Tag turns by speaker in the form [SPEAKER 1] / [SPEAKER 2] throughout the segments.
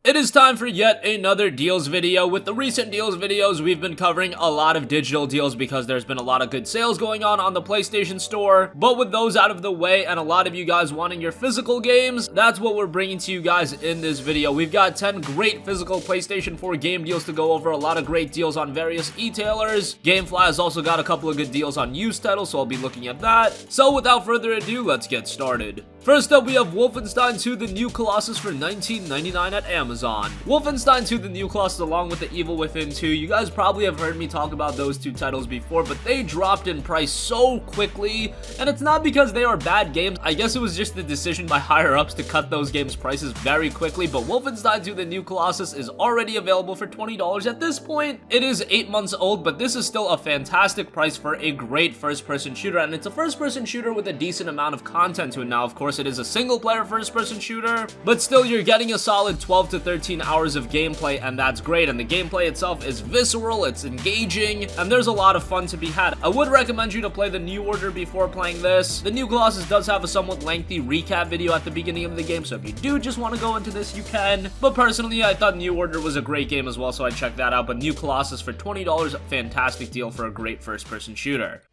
[SPEAKER 1] It is time for yet another deals video. With the recent deals videos, we've been covering a lot of digital deals because there's been a lot of good sales going on the PlayStation Store. But with those out of the way and a lot of you guys wanting your physical games, that's what we're bringing to you guys in this video. We've got 10 great physical PlayStation 4 game deals to go over, a lot of great deals on various e-tailers. GameFly has also got a couple of good deals on used titles, so I'll be looking at that. So without further ado, let's get started. First up, we have Wolfenstein II: The New Colossus for $19.99 at Amazon. Wolfenstein II: The New Colossus along with The Evil Within 2, you guys probably have heard me talk about those two titles before, but they dropped in price so quickly, and it's not because they are bad games. I guess it was just the decision by higher-ups to cut those games' prices very quickly, but Wolfenstein II: The New Colossus is already available for $20 at this point. It is 8 months old, but this is still a fantastic price for a great first-person shooter, and it's a first-person shooter with a decent amount of content to it. Now, of course, it is a single-player first-person shooter, but still, you're getting a solid 12 to 13 hours of gameplay, and that's great. And the gameplay itself is visceral, it's engaging, and there's a lot of fun to be had. I would recommend you to play the New Order before playing this. The New Colossus does have a somewhat lengthy recap video at the beginning of the game, so if you do just want to go into this, you can. But personally, I thought New Order was a great game as well, so I checked that out. But New Colossus for $20, a fantastic deal for a great first-person shooter.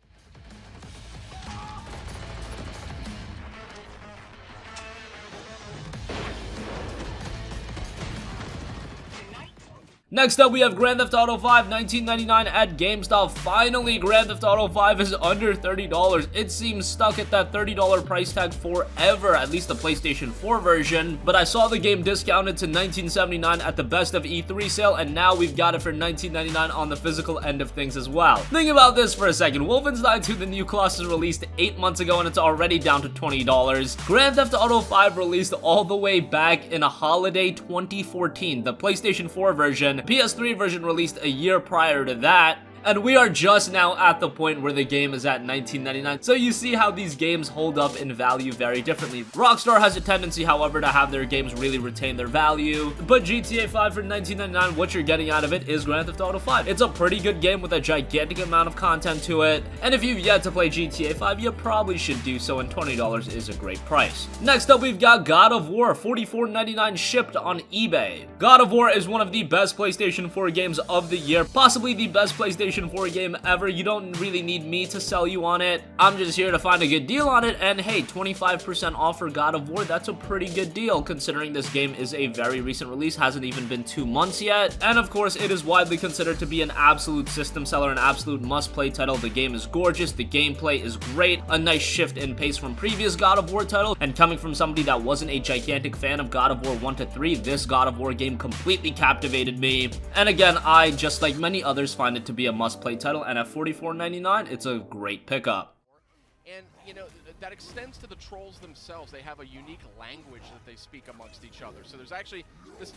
[SPEAKER 1] Next up, we have Grand Theft Auto 5, $19.99 at GameStop. Finally, Grand Theft Auto 5 is under $30. It seems stuck at that $30 price tag forever, at least the PlayStation 4 version. But I saw the game discounted to $19.79 at the Best of E3 sale, and now we've got it for $19.99 on the physical end of things as well. Think about this for a second. Wolfenstein II: The New Colossus released 8 months ago, and it's already down to $20. Grand Theft Auto 5 released all the way back in a holiday 2014. The PlayStation 4 version, PS3 version released a year prior to that, and we are just now at the point where the game is at $19.99. So you see how these games hold up in value very differently. Rockstar has a tendency, however, to have their games really retain their value. But GTA 5 for $19.99, what you're getting out of it is Grand Theft Auto 5. It's a pretty good game with a gigantic amount of content to it. And if you've yet to play GTA 5, you probably should do so, and $20 is a great price. Next up, we've got God of War, $44.99 shipped on eBay. God of War is one of the best PlayStation 4 games of the year, possibly the best PlayStation 4 game ever. You don't really need me to sell you on it. I'm just here to find a good deal on it, and hey, 25% off for God of War, that's a pretty good deal considering this game is a very recent release, hasn't even been 2 months yet, and of course it is widely considered to be an absolute system seller, an absolute must-play title. The game is gorgeous, the gameplay is great, a nice shift in pace from previous God of War titles, and coming from somebody that wasn't a gigantic fan of God of War 1 to 3, this God of War game completely captivated me, and again, I, just like many others, find it to be a must-play title, and at $44.99, it's a great pickup.
[SPEAKER 2] And, you know, that extends to the trolls themselves. They have a unique language that they speak amongst each other. So there's actually, this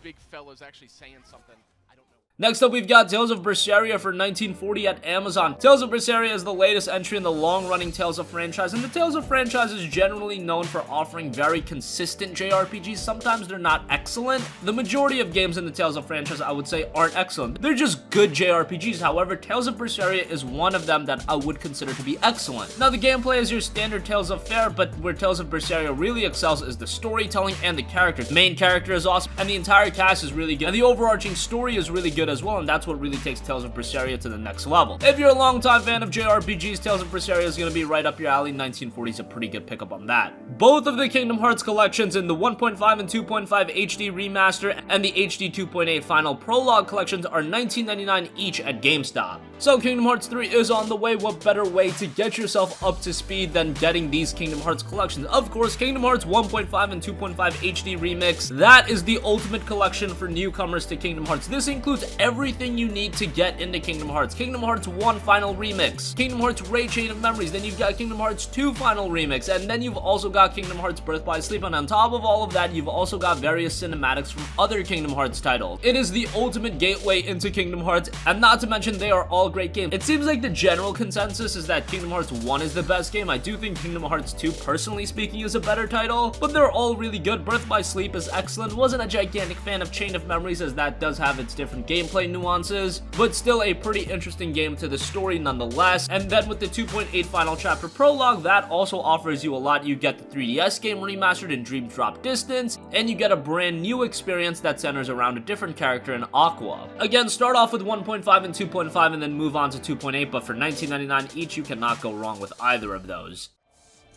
[SPEAKER 2] big fella's actually saying something. I don't know.
[SPEAKER 1] Next up, we've got Tales of Berseria for $19.40 at Amazon. Tales of Berseria is the latest entry in the long-running Tales of franchise, and the Tales of franchise is generally known for offering very consistent JRPGs. Sometimes they're not excellent. The majority of games in the Tales of franchise, I would say, aren't excellent. They're just good JRPGs. However, Tales of Berseria is one of them that I would consider to be excellent. Now, the gameplay is your standard Tales of fare, but where Tales of Berseria really excels is the storytelling and the characters. The main character is awesome, and the entire cast is really good, and the overarching story is really good as well, and that's what really takes Tales of Berseria to the next level. If you're a longtime fan of JRPGs, Tales of Berseria is going to be right up your alley. 1940 is a pretty good pickup on that. Both of the Kingdom Hearts collections in the 1.5 and 2.5 HD remaster and the HD 2.8 final prologue collections are $19.99 each at GameStop. So Kingdom Hearts 3 is on the way. What better way to get yourself up to speed than getting these Kingdom Hearts collections? Of course, Kingdom Hearts 1.5 and 2.5 HD Remix, that is the ultimate collection for newcomers to Kingdom Hearts. This includes everything you need to get into Kingdom Hearts. Kingdom Hearts 1 Final Remix, Kingdom Hearts Raid Chain of Memories, then you've got Kingdom Hearts 2 Final Remix, and then you've also got Kingdom Hearts Birth by Sleep, and on top of all of that, you've also got various cinematics from other Kingdom Hearts titles. It is the ultimate gateway into Kingdom Hearts, and not to mention they are all great games. It seems like the general consensus is that Kingdom Hearts 1 is the best game. I do think Kingdom Hearts 2, personally speaking, is a better title, but they're all really good. Birth by Sleep is excellent. Wasn't a gigantic fan of Chain of Memories, as that does have its different gameplay gameplay nuances, but still a pretty interesting game to the story nonetheless. And then with the 2.8 final chapter prologue, that also offers you a lot. You get the 3DS game remastered in Dream Drop Distance, and you get a brand new experience that centers around a different character in Aqua. Again, start off with 1.5 and 2.5 and then move on to 2.8, but for $19.99 each, you cannot go wrong with either of those.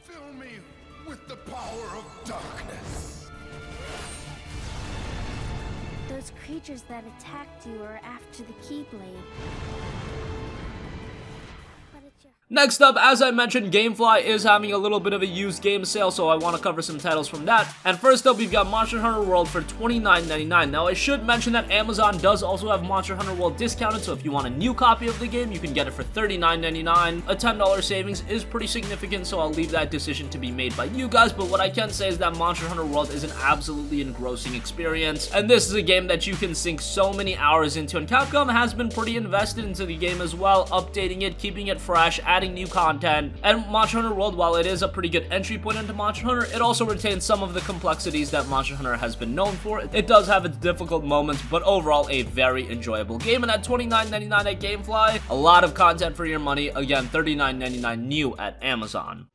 [SPEAKER 3] Fill me with the power of darkness.
[SPEAKER 4] Those creatures that attacked you are after the Keyblade. But it's your...
[SPEAKER 1] Next up, as I mentioned, GameFly is having a little bit of a used game sale, so I want to cover some titles from that. And first up, we've got Monster Hunter World for $29.99. Now, I should mention that Amazon does also have Monster Hunter World discounted, so if you want a new copy of the game, you can get it for $39.99. A $10 savings is pretty significant, so I'll leave that decision to be made by you guys, but what I can say is that Monster Hunter World is an absolutely engrossing experience, and this is a game that you can sink so many hours into, and Capcom has been pretty invested into the game as well, updating it, keeping it fresh, adding new content. And Monster Hunter World, while it is a pretty good entry point into Monster Hunter, it also retains some of the complexities that Monster Hunter has been known for. It does have its difficult moments, but overall a very enjoyable game. And at $29.99 at GameFly, a lot of content for your money. Again, $39.99 new at Amazon.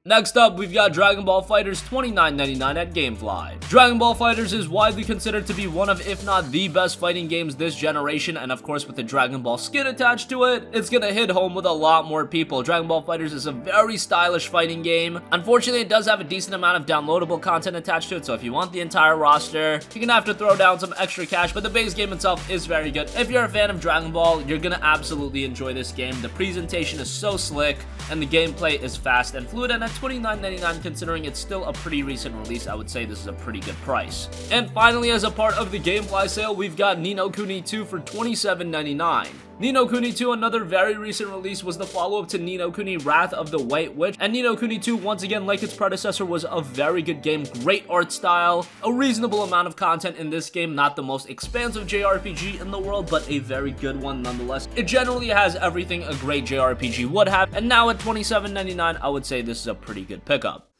[SPEAKER 1] Next up, we've got Dragonball Fighters $29.99 at GameFly. Dragonball Fighters is widely considered to be one of, if not the best fighting games this generation, and of course with the Dragon Ball skin attached to it, it's gonna hit home with a lot more people. Dragonball Fighters is a very stylish fighting game. Unfortunately, it does have a decent amount of downloadable content attached to it, so if you want the entire roster, you're gonna have to throw down some extra cash, but the base game itself is very good. If you're a fan of Dragon Ball, you're gonna absolutely enjoy this game. The presentation is so slick, and the gameplay is fast and fluid, and at $29.99, considering it's still a pretty recent release, I would say this is a pretty good price. And finally, as a part of the GameFly sale, we've got Ninokuni II for $27.99. Ninokuni II, another very recent release, was the follow-up to Ninokuni Wrath of the White Witch, and Ninokuni II, once again, like its predecessor, was a very good game, great art style, a reasonable amount of content in this game, not the most expansive JRPG in the world, but a very good one nonetheless. It generally has everything a great JRPG would have, and now at $27.99, I would say this is a pretty good pickup.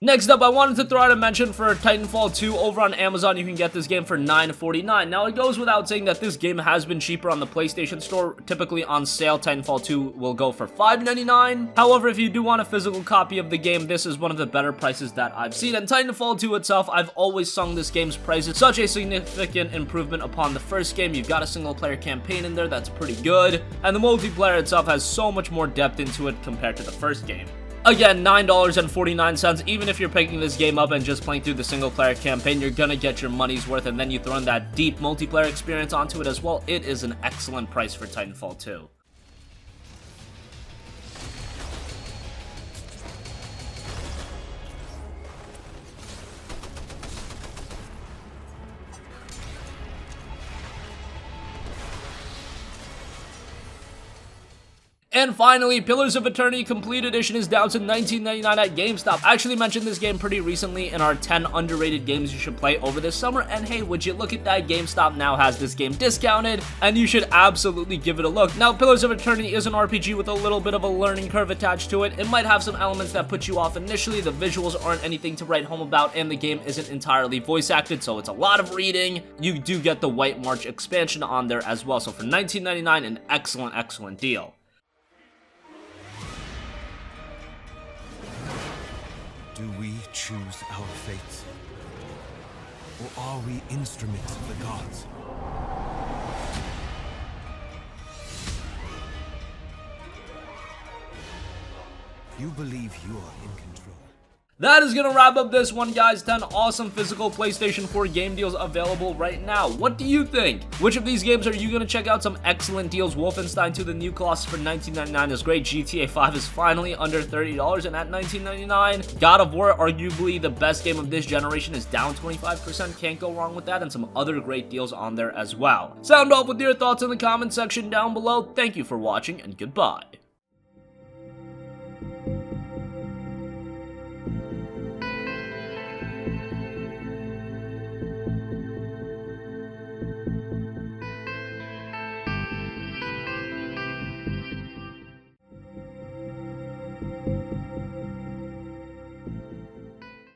[SPEAKER 1] Next up, I wanted to throw out a mention for Titanfall 2 over on Amazon. You can get this game for $9.49. Now, it goes without saying that this game has been cheaper on the PlayStation Store. Typically on sale, Titanfall 2 will go for $5.99. However, if you do want a physical copy of the game, this is one of the better prices that I've seen. And Titanfall 2 itself, I've always sung this game's praises. Such a significant improvement upon the first game. You've got a single-player campaign in there that's pretty good. And the multiplayer itself has so much more depth into it compared to the first game. Again, $9.49, even if you're picking this game up and just playing through the single-player campaign, you're gonna get your money's worth, and then you throw in that deep multiplayer experience onto it as well. It is an excellent price for Titanfall 2. And finally, Pillars of Eternity Complete Edition is down to $19.99 at GameStop. I actually mentioned this game pretty recently in our 10 underrated games you should play over this summer, and hey, would you look at that, GameStop now has this game discounted, and you should absolutely give it a look. Now, Pillars of Eternity is an RPG with a little bit of a learning curve attached to it. It might have some elements that put you off initially, the visuals aren't anything to write home about, and the game isn't entirely voice acted, so it's a lot of reading. You do get the White March expansion on there as well, so for $19.99, an excellent, excellent deal.
[SPEAKER 5] Do we choose our fates? Or are we instruments of the gods? You believe you are in control.
[SPEAKER 1] That is gonna wrap up this one, guys. 10 awesome physical PlayStation 4 game deals available right now. What do you think? Which of these games are you gonna check out? Some excellent deals. Wolfenstein II, the New Colossus for $19.99 is great. GTA 5 is finally under $30 and at $19.99. God of War, arguably the best game of this generation, is down 25%. Can't go wrong with that, and some other great deals on there as well. Sound off with your thoughts in the comment section down below. Thank you for watching, and goodbye.